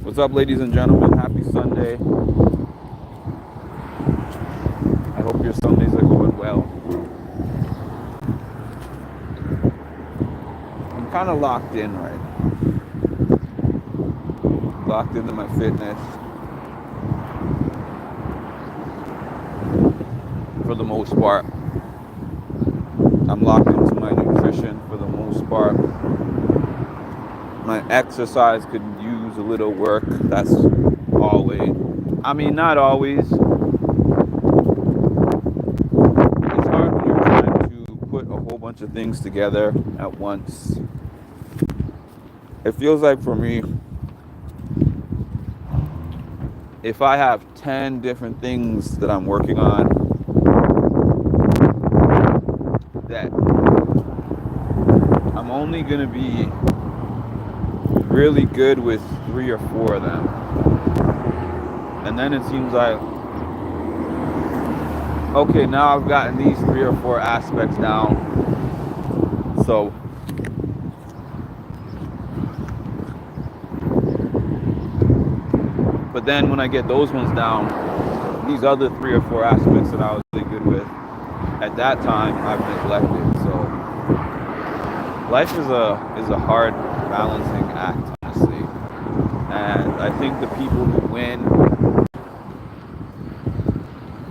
What's up, ladies and gentlemen? Happy Sunday. I hope your Sundays are going well. I'm kind of locked in right now. Locked into my fitness for the most part. I'm locked into my nutrition for the most part. My exercise could use a little work. That's always. I mean, not always. It's hard when you're trying to put a whole bunch of things together at once. It feels like for me, if I have 10 different things that I'm working on, that I'm only going to be really good with 3 or 4 of them. And then it seems like, okay, now I've gotten these 3 or 4 aspects down. So but then when I get those ones down, these other 3 or 4 aspects that I was really good with at that time, I've neglected. So life is a hard balancing act, honestly. And I think the people who win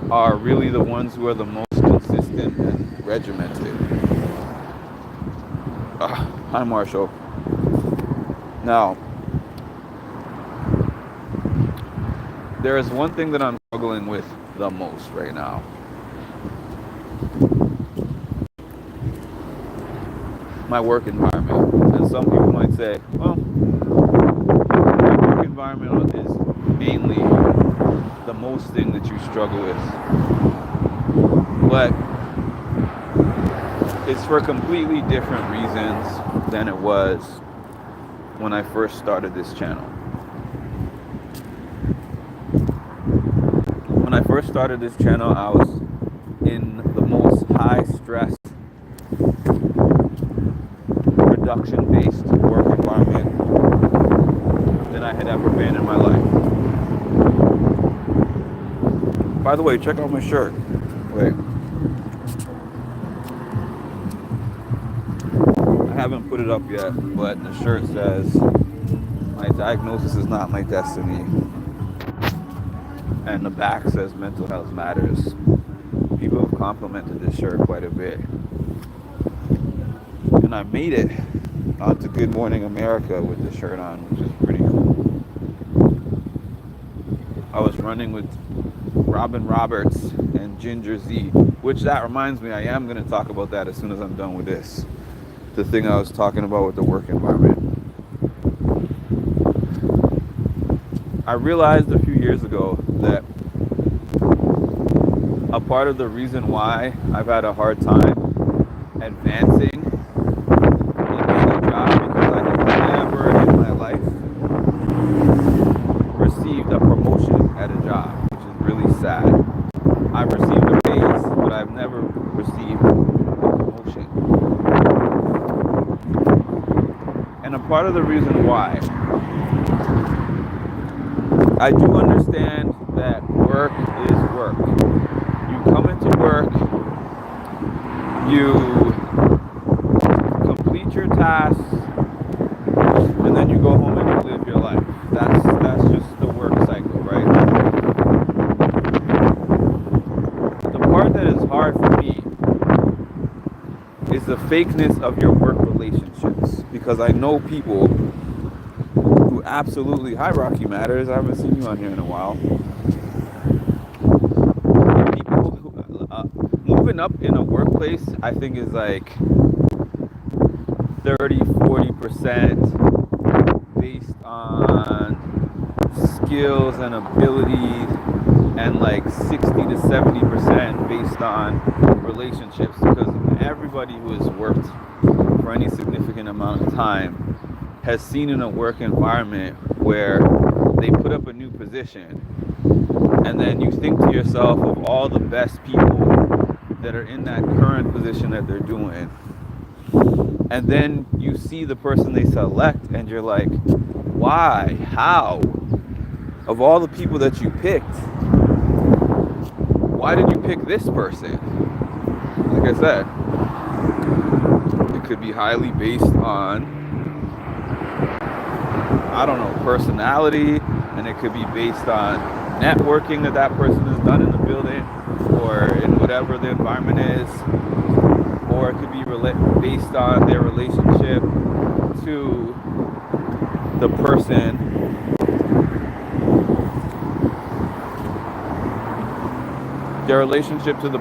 are really the ones who are the most consistent and regimented. Hi, Marshall. Now, there is one thing that I'm struggling with the most right now. My work environment. And some people might say, well, your work environment is mainly the most thing that you struggle with. But it's for completely different reasons than it was when I first started this channel. When I first started this channel, I was in the most high stress, production-based work environment than I had ever been in my life. By the way, check out my shirt. Wait. I haven't put it up yet, but the shirt says, "My diagnosis is not my destiny." And the back says, "Mental health matters." People have complimented this shirt quite a bit. And I made it onto Good Morning America with the shirt on, which is pretty cool. I was running with Robin Roberts and Ginger Z, which that reminds me, I am going to talk about that as soon as I'm done with this. The thing I was talking about with the work environment. I realized a few years ago that a part of the reason why I've had a hard time advancing in any job because I have never in my life received a promotion at a job, which is really sad. I've received a raise, but I've never received a promotion. And a part of the reason why, I do understand that work is work. You come into work, you complete your tasks, and then you go home and you live your life. That's just the work cycle, right? The part that is hard for me is the fakeness of your work relationships, because I know people who absolutely, hi Rocky Matters, I haven't seen you on here in a while. People who, moving up in a workplace, I think is like 30-40% based on skills and abilities, and like 60-70% based on relationships, because everybody who has worked for any significant amount of time has seen in a work environment where they put up a new position, and then you think to yourself of all the best people that are in that current position that they're doing, and then you see the person they select and you're like, why? How? of all the people that you picked, why did you pick this person? Like I said, it could be highly based on, I don't know, personality, and it could be based on networking that person has done in the building or in whatever the environment is, or it could be based on their relationship to the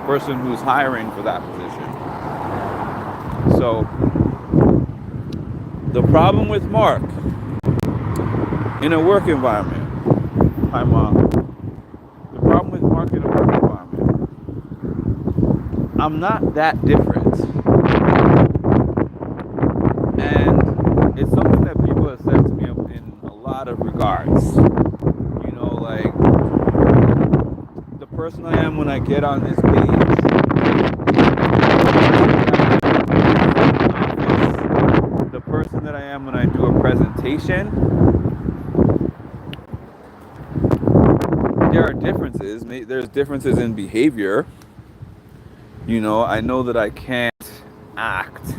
person who's hiring for that position. So the problem with Mark in a work environment, hi Mom. The problem with Mark in a work environment, I'm not that different. And it's something that people have said to me in a lot of regards. You know, like, the person I am when I get on this page, the person that I am when I do a presentation, there are differences. There's differences in behavior. You know, I know that I can't act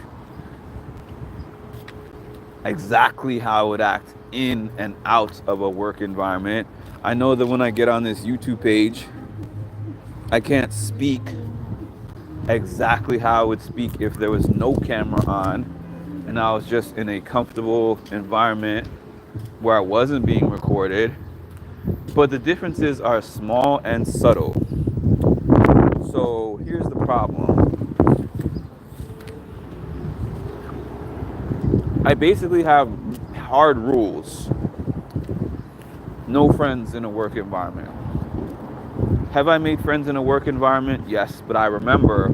exactly how I would act in and out of a work environment. I know that when I get on this YouTube page, I can't speak exactly how I would speak if there was no camera on and I was just in a comfortable environment where I wasn't being recorded. But the differences are small and subtle. So here's the problem. I basically have hard rules. No friends in a work environment. Have I made friends in a work environment? Yes, but I remember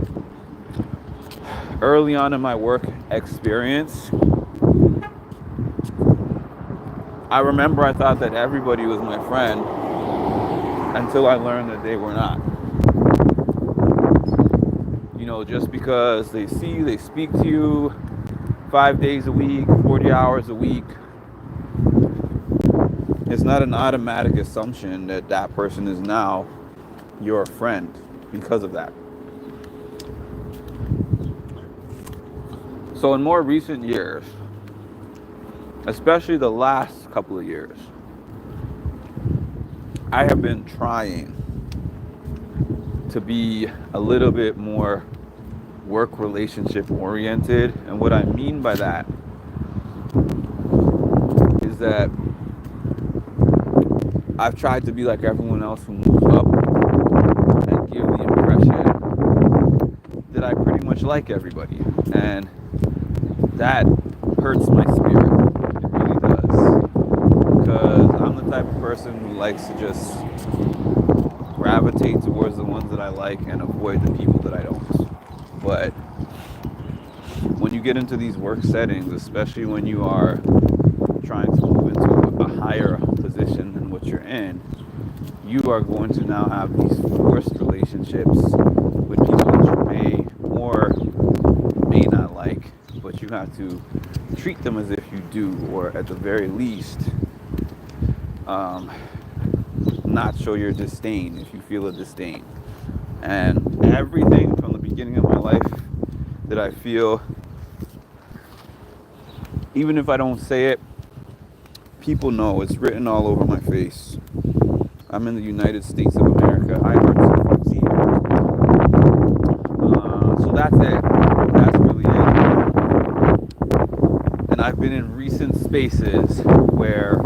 early on in my work experience, I thought that everybody was my friend until I learned that they were not. You know, just because they see you, they speak to you 5 days a week, 40 hours a week, it's not an automatic assumption that that person is now your friend because of that. So in more recent years, especially the last couple of years, I have been trying to be a little bit more work relationship oriented. And what I mean by that is that I've tried to be like everyone else who moves up and give the impression that I pretty much like everybody. And that hurts my spirit. It really does. Because I'm the type of person who likes to just gravitate towards the ones that I like and avoid the people that I don't. But when you get into these work settings, especially when you are trying to move into a higher position than what you're in, you are going to now have these forced relationships with people that you may or may not like, but you have to treat them as if you do, or at the very least, not show your disdain if you feel a disdain. And everything from the beginning of my life that I feel, even if I don't say it, people know. It's written all over my face. I'm in the United States of America. I heart some So that's it. That's really it. And I've been in recent spaces where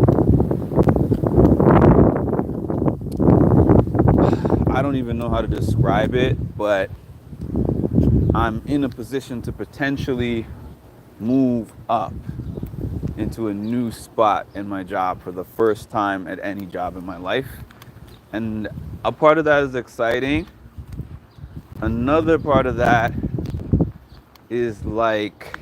I don't even know how to describe it, but I'm in a position to potentially move up into a new spot in my job for the first time at any job in my life. And a part of that is exciting. Another part of that is like,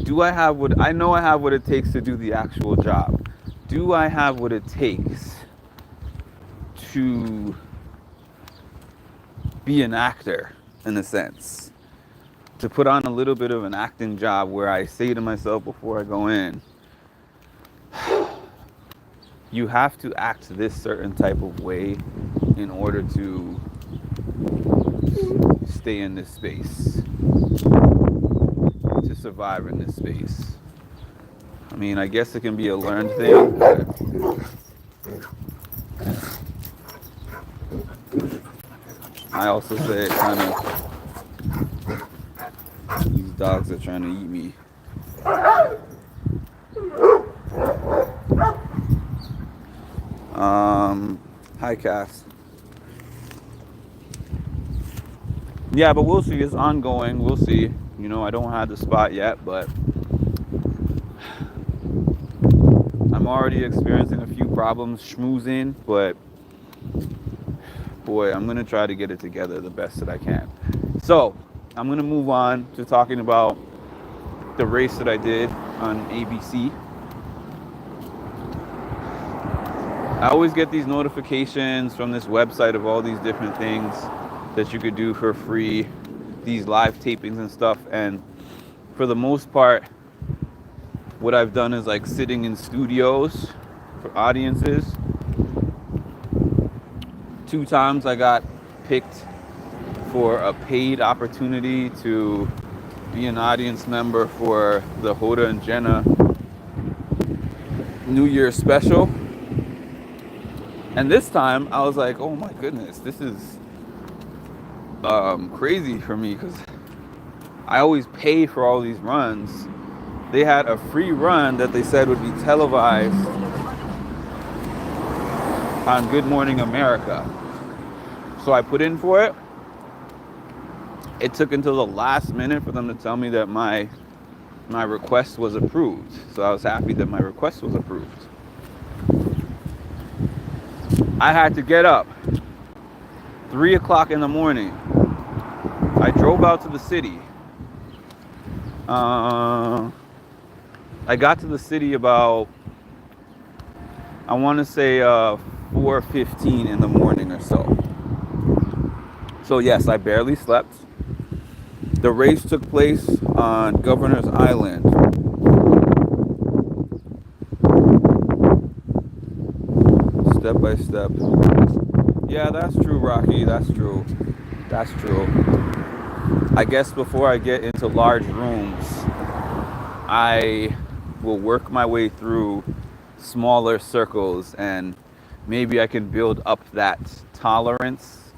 do I have what I know I have what it takes to do the actual job? Do I have what it takes to be an actor, in a sense? To put on a little bit of an acting job where I say to myself before I go in, you have to act this certain type of way in order to stay in this space, to survive in this space. I mean, I guess it can be a learned thing, but I also say it kind of, these dogs are trying to eat me. Hi, Cass. Yeah, but we'll see. It's ongoing. We'll see. You know, I don't have the spot yet, but I'm already experiencing a few problems schmoozing, but boy, I'm going to try to get it together the best that I can. So, I'm going to move on to talking about the race that I did on ABC. I always get these notifications from this website of all these different things that you could do for free, these live tapings and stuff. And for the most part, what I've done is like sitting in studios for audiences. 2 times I got picked for a paid opportunity to be an audience member for the Hoda and Jenna New Year's special. And this time I was like, oh my goodness, this is crazy for me because I always pay for all these runs. They had a free run that they said would be televised on Good Morning America. So I put in for it. It took until the last minute for them to tell me that my request was approved. So I was happy that my request was approved. I had to get up 3 o'clock in the morning. I drove out to the city. I got to the city about, I want to say 4:15 in the morning or so. So yes, I barely slept. The race took place on Governor's Island. Step by step. Yeah, that's true, Rocky. That's true. That's true. I guess before I get into large rooms, I will work my way through smaller circles and maybe I can build up that tolerance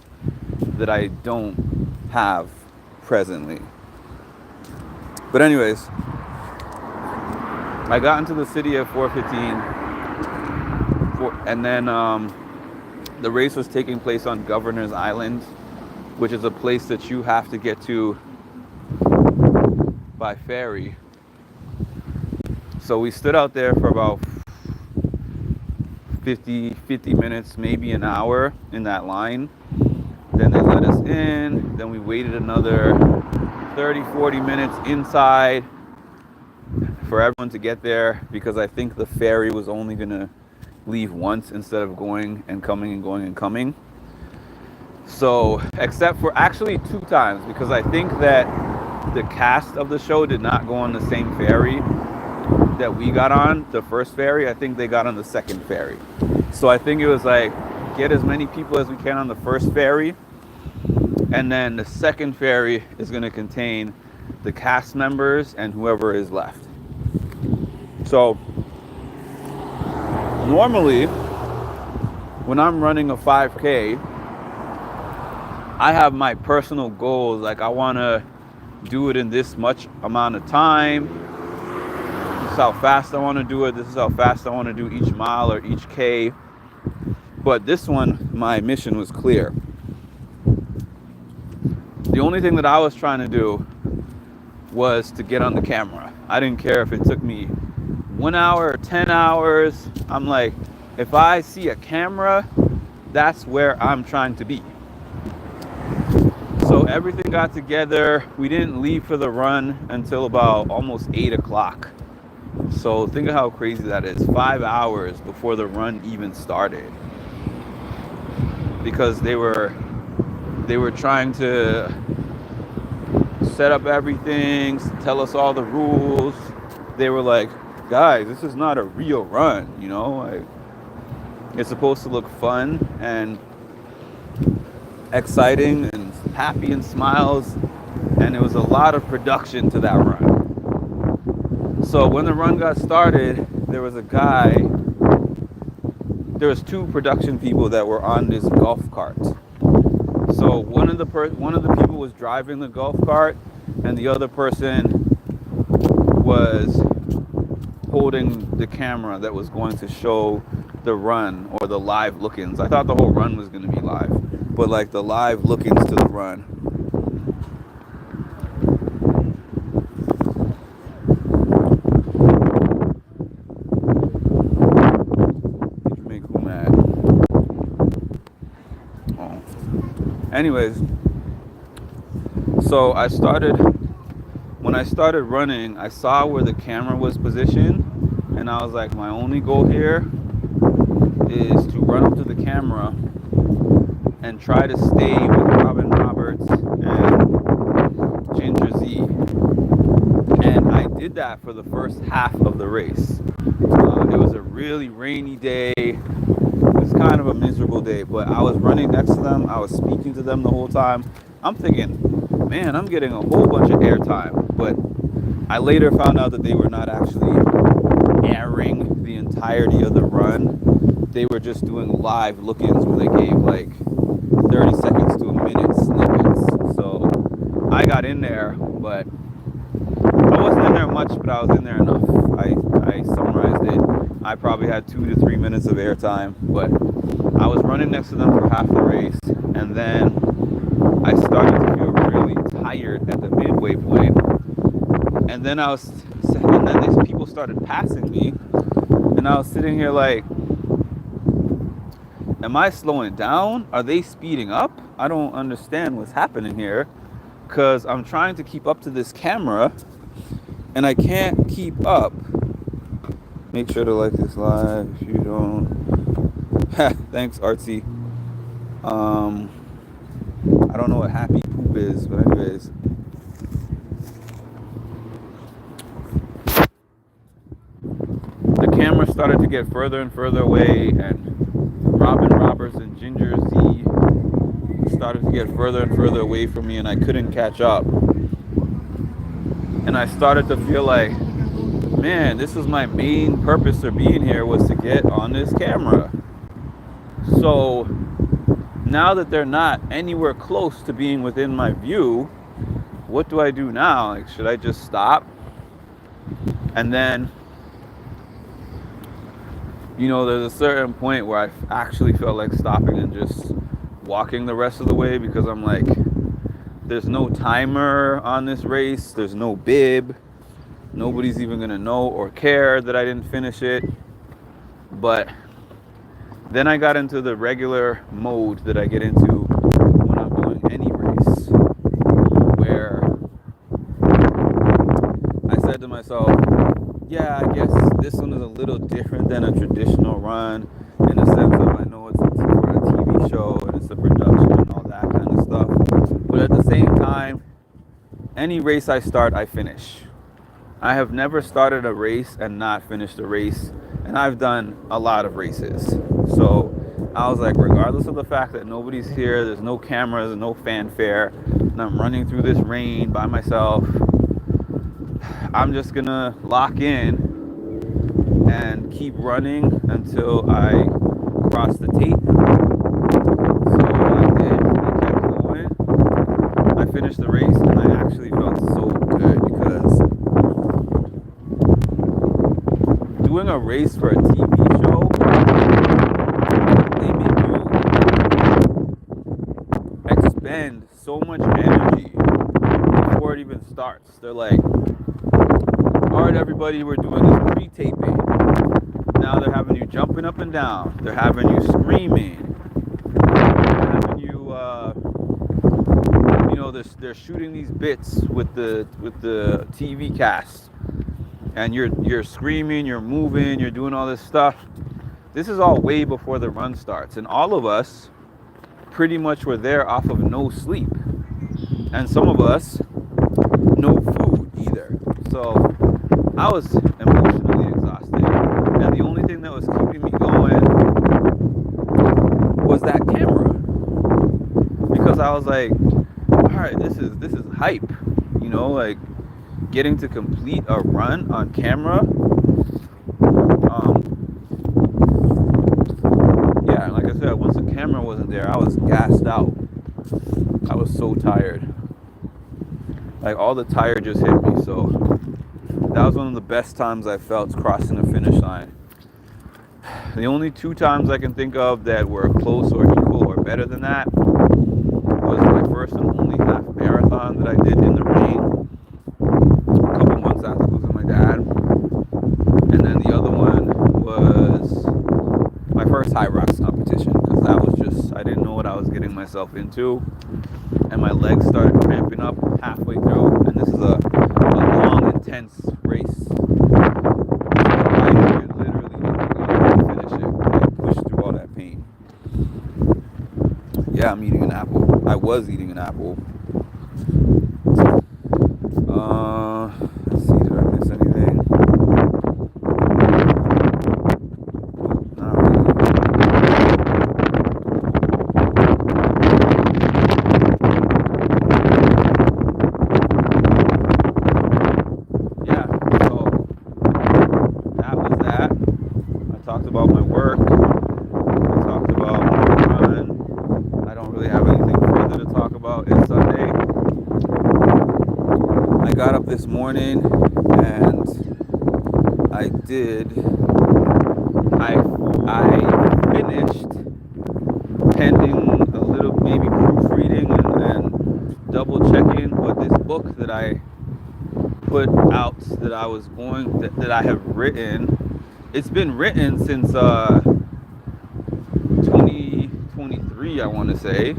that I don't have presently. But anyways, I got into the city at 4:15, and then the race was taking place on Governor's Island, which is a place that you have to get to by ferry. So we stood out there for about 50 minutes, maybe an hour in that line. Then they let us in. Then we waited another 30-40 minutes inside for everyone to get there because I think the ferry was only going to leave once instead of going and coming and going and coming. So, except for actually 2 times, because I think that the cast of the show did not go on the same ferry that we got on, the first ferry. I think they got on the second ferry. So I think it was like, get as many people as we can on the first ferry, and then the second ferry is going to contain the cast members and whoever is left. So normally when I'm running a 5K, I have my personal goals. Like I want to do it in this much amount of time. This is how fast I want to do it. This is how fast I want to do each mile or each K. But this one, my mission was clear. The only thing that I was trying to do was to get on the camera. I didn't care if it took me 1 hour or 10 hours. I'm like, if I see a camera, that's where I'm trying to be. So everything got together. We didn't leave for the run until about almost 8 o'clock. So think of how crazy that is. 5 hours before the run even started. Because they were trying to set up everything, tell us all the rules. They were like, guys, this is not a real run, you know? Like, It's supposed to look fun and exciting and happy and smiles, and it was a lot of production to that run. So when the run got started, there was a guy, there was two production people that were on this golf cart. So one of the people was driving the golf cart, and the other person was holding the camera that was going to show the run or the live look-ins. I thought the whole run was going to be live, but like the live look-ins to the run. Did you make who mad? Oh. Anyways, so when I started running, I saw where the camera was positioned, and I was like, my only goal here is to run up to the camera and try to stay with Robin Roberts and Ginger Z. And I did that for the first half of the race. It was a really rainy day. It was kind of a miserable day, but I was running next to them. I was speaking to them the whole time. I'm thinking, man, I'm getting a whole bunch of airtime. But I later found out that they were not actually airing the entirety of the run. They were just doing live look-ins where they gave like 30 seconds to a minute snippets. So I got in there, but I wasn't in there much, but I was in there enough. I summarized it. I probably had 2 to 3 minutes of airtime, but I was running next to them for half the race, and then I started to feel really tired at the midway point. And then these people started passing me, and I was sitting here like, am I slowing down? Are they speeding up? I don't understand what's happening here, because I'm trying to keep up to this camera, and I can't keep up. Make sure to like this live if you don't. Thanks, Artsy. I don't know what happy poop is, but anyways. The camera started to get further and further away, and Robin Roberts and Ginger Z started to get further and further away from me, and I couldn't catch up. And I started to feel like, man, this is my main purpose for being here, was to get on this camera. So now that they're not anywhere close to being within my view, what do I do now? Like, should I just stop? And then, there's a certain point where I actually felt like stopping and just walking the rest of the way, because I'm like, there's no timer on this race. There's no bib. Nobody's even going to know or care that I didn't finish it. But then I got into the regular mode that I get into when I'm doing any race, where I said to myself, yeah, I guess this one is a little different than a traditional run, in the sense of I know it's for a TV show and it's a production and all that kind of stuff. But at the same time, any race I start, I finish. I have never started a race and not finished a race, and I've done a lot of races. So I was like, regardless of the fact that nobody's here, there's no cameras and no fanfare, and I'm running through this rain by myself, I'm just gonna lock in and keep running until I cross the tape. So I did. I kept going. I finished the race, and I actually felt so good, because doing a race for a TV show, they make you expend so much energy before it even starts. They're like, all right, everybody, we're doing this pre-taping. Now they're having you jumping up and down. They're having you screaming. They're having you, they're shooting these bits with the TV cast, and you're screaming, you're moving, you're doing all this stuff. This is all way before the run starts, and all of us pretty much were there off of no sleep, and some of us no food either. So I was emotionally exhausted, and the only thing that was keeping me going was that camera, because I was like, all right, this is hype, like getting to complete a run on camera. Yeah, like I said, once the camera wasn't there, I was gassed out. I was so tired. Like all the tire just hit me. So that was one of the best times I felt crossing the finish line. The only 2 times I can think of that were close or equal or better than that was my first and only half marathon that I did in the rain a couple months after losing my dad. And then the other one was my first high rocks competition, because that was just, I didn't know what I was getting myself into. And my legs started cramping up halfway through. And this is a long, intense race. So I literally didn't finish it. I pushed through all that pain. Yeah, I'm eating an apple. I was eating an apple. Let's see, did I miss anything? Not really. Yeah, so that was that. I talked about my work. I talked about my run. I don't really have anything further to talk about. It's Sunday. I got up this morning and I finished, pending a little maybe proofreading and double checking, but this book that I put out that I have written, it's been written since 2023, I want to say,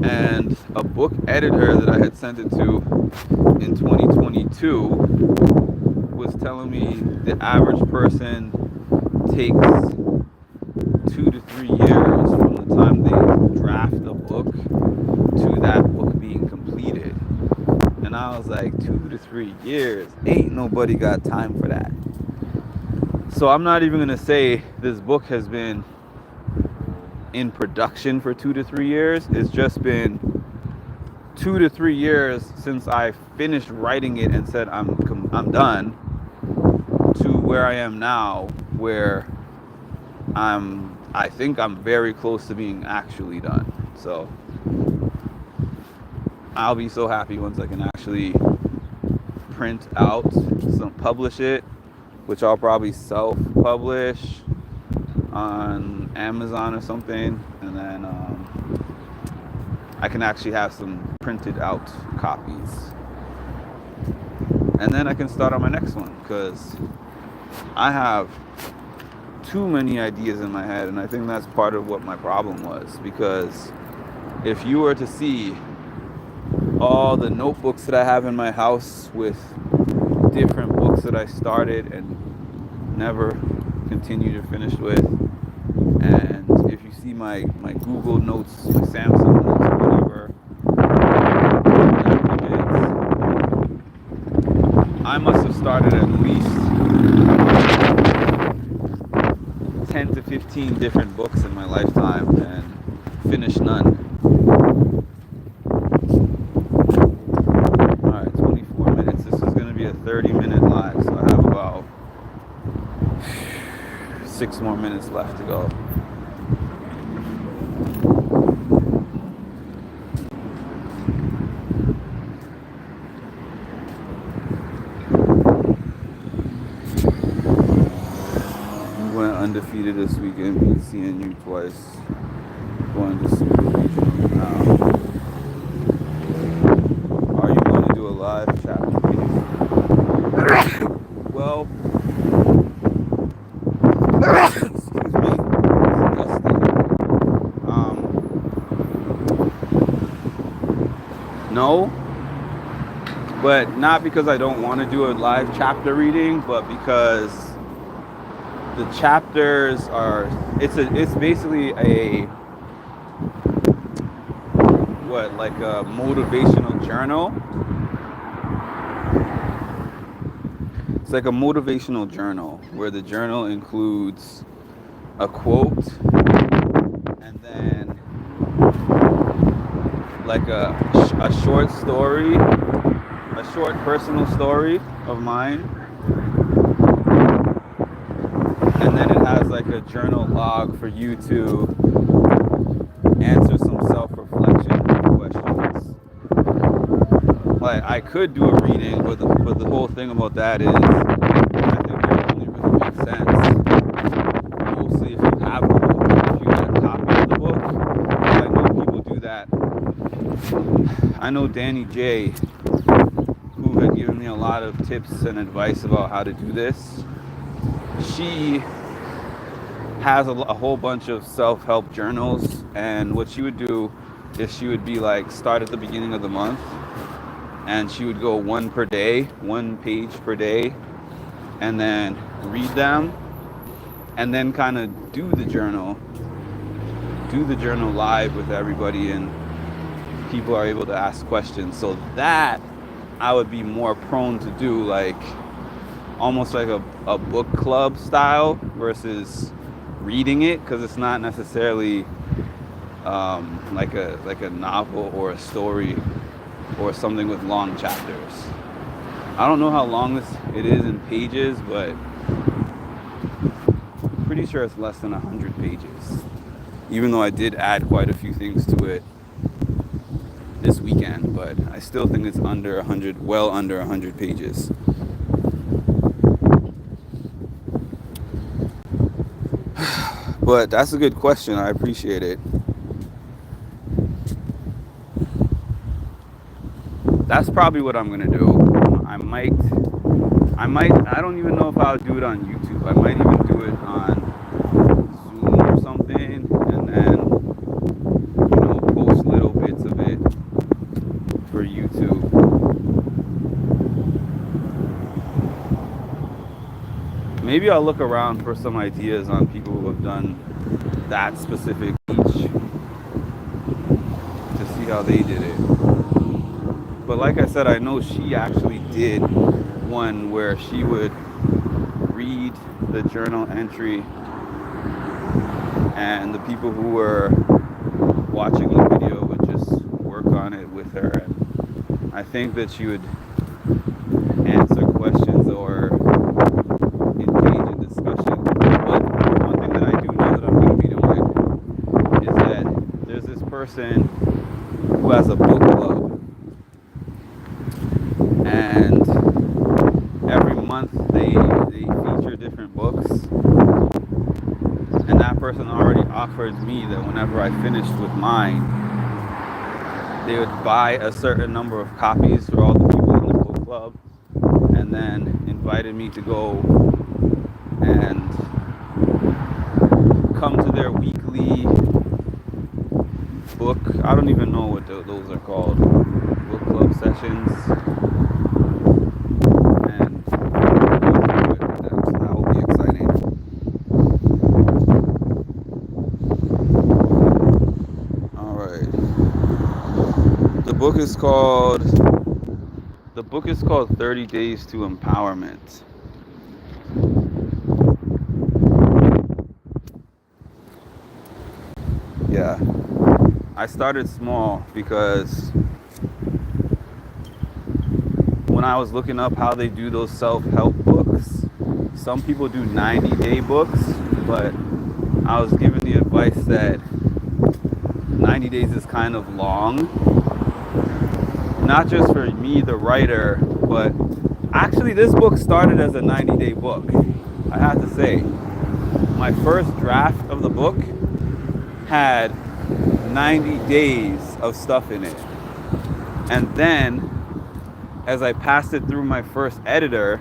and a book editor that I had sent it to in 2022 was telling me the average person takes 2 to 3 years from the time they draft a book to that book being completed. And I was like, 2 to 3 years? Ain't nobody got time for that. So I'm not even going to say this book has been in production for 2 to 3 years. It's just been 2 to 3 years since I finished writing it and said I'm done, to where I am now, where I think I'm very close to being actually done. So I'll be so happy once I can actually print out publish it, which I'll probably self-publish on Amazon or something, and then I can actually have some printed out copies, and then I can start on my next one, because I have too many ideas in my head, and I think that's part of what my problem was. Because if you were to see all the notebooks that I have in my house with different books that I started and never continued to finish with, and if you see my Google Notes, my Samsung Notes, or whatever, I must have started at least 10 to 15 different books in my lifetime and finished none. Alright, 24 minutes. This is going to be a 30-minute live, so I have about 6 more minutes left to go. Undefeated this weekend, beat CNU twice, going to Super Regional now. Are you going to do a live chapter reading? Well, excuse me, disgusting. No, but not because I don't want to do a live chapter reading, but because the chapters are, it's basically like a motivational journal. It's like a motivational journal where the journal includes a quote and then like a short story, a short personal story of mine, and then it has like a journal log for you to answer some self-reflection questions. Like I could do a reading, but the whole thing about that is I think it only really makes sense mostly if you have the book, if you get a copy of the book. I know people do that. I know Danny J, who had given me a lot of tips and advice about how to do this. She has a whole bunch of self-help journals, and what she would do is she would be like start at the beginning of the month, and she would go one per day, one page per day, and then read them, and then kind of do the journal live with everybody, and people are able to ask questions. So that I would be more prone to do, like almost like a book club style versus reading it, because it's not necessarily like a novel or a story or something with long chapters. I don't know how long it is in pages, but pretty sure it's less than 100 pages. Even though I did add quite a few things to it this weekend, but I still think it's under 100, well under 100 pages. But that's a good question. I appreciate it. That's probably what I'm gonna do. I might, I don't even know if I'll do it on YouTube. I might even do it on Zoom or something, and then, post little bits of it for YouTube. Maybe I'll look around for some ideas on people who have done that specific each to see how they did it. But like I said, I know she actually did one where she would read the journal entry, and the people who were watching the video would just work on it with her. And I think that she would answer questions or engage in discussion. But one thing that I do know that I'm going to be doing is that there's this person who has a book club. And every month they feature different books, and that person already offered me that whenever I finished with mine, they would buy a certain number of copies for all the people in the book club, and then invited me to go and come to their weekly book, I don't even know what those are called, book club sessions. The book is called 30 Days to Empowerment. Yeah. I started small because when I was looking up how they do those self-help books, some people do 90-day books, but I was given the advice that 90 days is kind of long. Not just for me, the writer, but actually this book started as a 90-day book. I have to say, my first draft of the book had 90 days of stuff in it. And then, as I passed it through my first editor,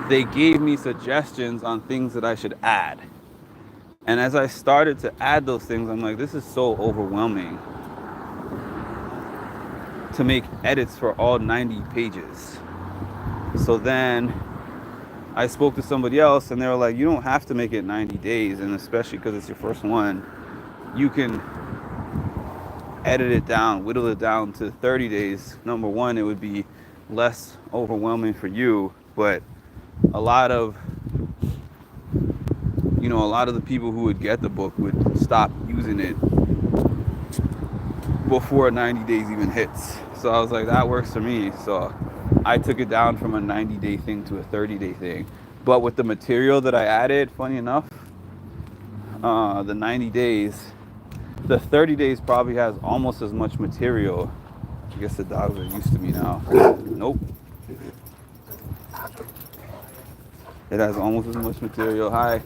they gave me suggestions on things that I should add. And as I started to add those things, I'm like, this is so overwhelming to make edits for all 90 pages. So then I spoke to somebody else, and they were like, you don't have to make it 90 days, and especially because it's your first one, you can edit it down, whittle it down to 30 days. Number one, it would be less overwhelming for you, but a lot of a lot of the people who would get the book would stop using it before 90 days even hits. So I was like, that works for me. So I took it down from a 90-day thing to a 30-day thing. But with the material that I added, funny enough, the 90 days, the 30 days probably has almost as much material. I guess the dogs are used to me now. Nope. It has almost as much material. Hi.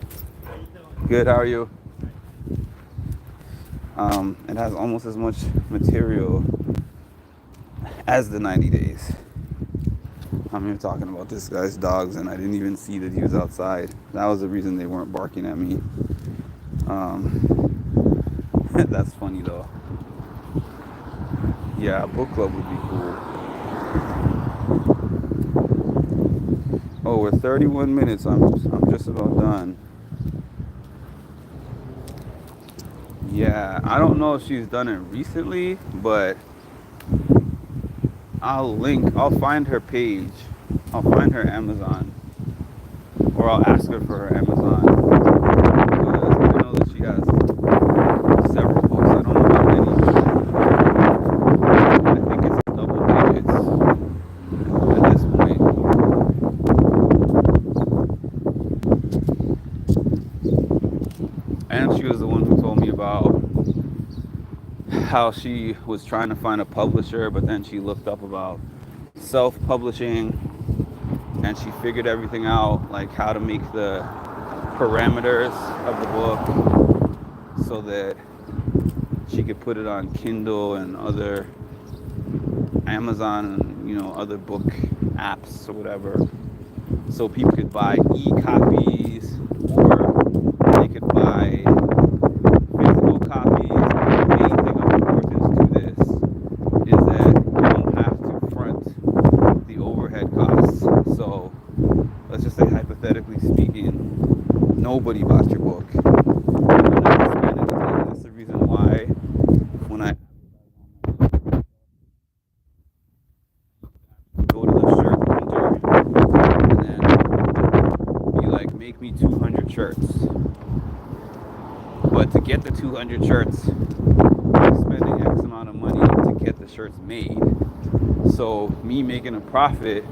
Good, how are you? It has almost as much material as the 90 days. I'm here talking about this guy's dogs, and I didn't even see that he was outside. That was the reason they weren't barking at me. That's funny though. Yeah, a book club would be cool. Oh, we're 31 minutes. I'm just about done. Yeah, I don't know if she's done it recently, but I'll find her page. I'll find her Amazon. Or I'll ask her for her Amazon. Because I know that she has several books. I don't know how many. I think it's double digits at this point. And she was the one who told me about how she was trying to find a publisher, but then she looked up about self-publishing, and she figured everything out, like how to make the parameters of the book so that she could put it on Kindle and other Amazon and other book apps or whatever, so people could buy e-copies or they could buy physical copies. The main thing of importance to this is that you don't have to front the overhead costs. So let's just say, hypothetically speaking, nobody bought your book. You don't have to spend anything. That's the reason why when I go to the shirt printer and then be like, make me 200 shirts. But to get the 200 shirts, I'm spending X amount of money to get the shirts made. So me making a profit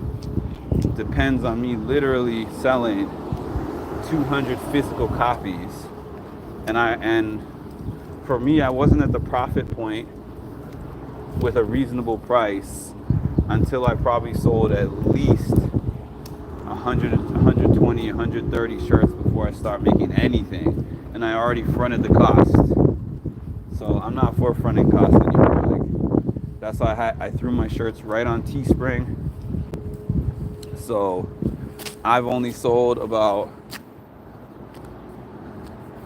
depends on me literally selling 200 physical copies. And for me, I wasn't at the profit point with a reasonable price until I probably sold at least 100, 120, 130 shirts before I start making anything. And I already fronted the cost. So I'm not for fronting cost anymore. Like, that's why I threw my shirts right on Teespring. So I've only sold about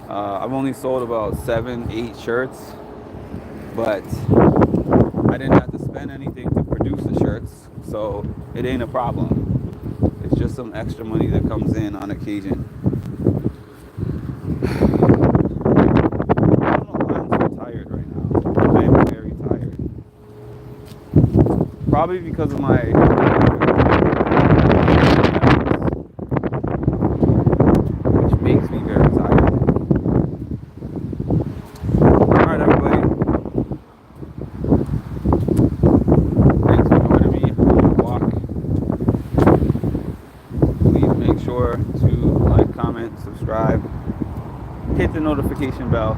7-8 shirts, but I didn't have to spend anything to produce the shirts, so it ain't a problem. It's just some extra money that comes in on occasion. I don't know why I'm so tired right now. I am very tired. Probably because of my which makes me very tired. Alright, everybody. Thanks for joining me on the walk. Please make sure to like, comment, subscribe, hit the notification bell.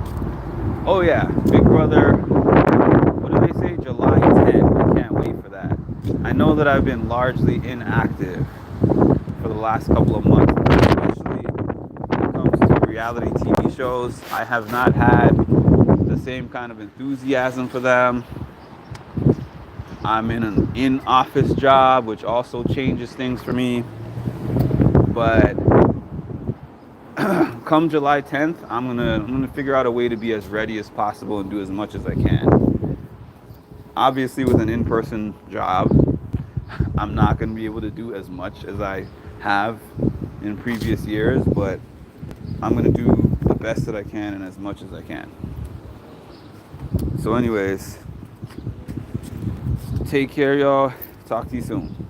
Oh yeah, Big Brother, what do they say? July 10th. I can't wait for that. I know that I've been largely inactive for the last couple of months, especially when it comes to reality TV shows. I have not had the same kind of enthusiasm for them. I'm in an in-office job, which also changes things for me. But come July 10th, I'm gonna figure out a way to be as ready as possible and do as much as I can. Obviously, with an in-person job, I'm not gonna be able to do as much as I have in previous years, but I'm gonna do the best that I can and as much as I can. So anyways, take care, y'all. Talk to you soon.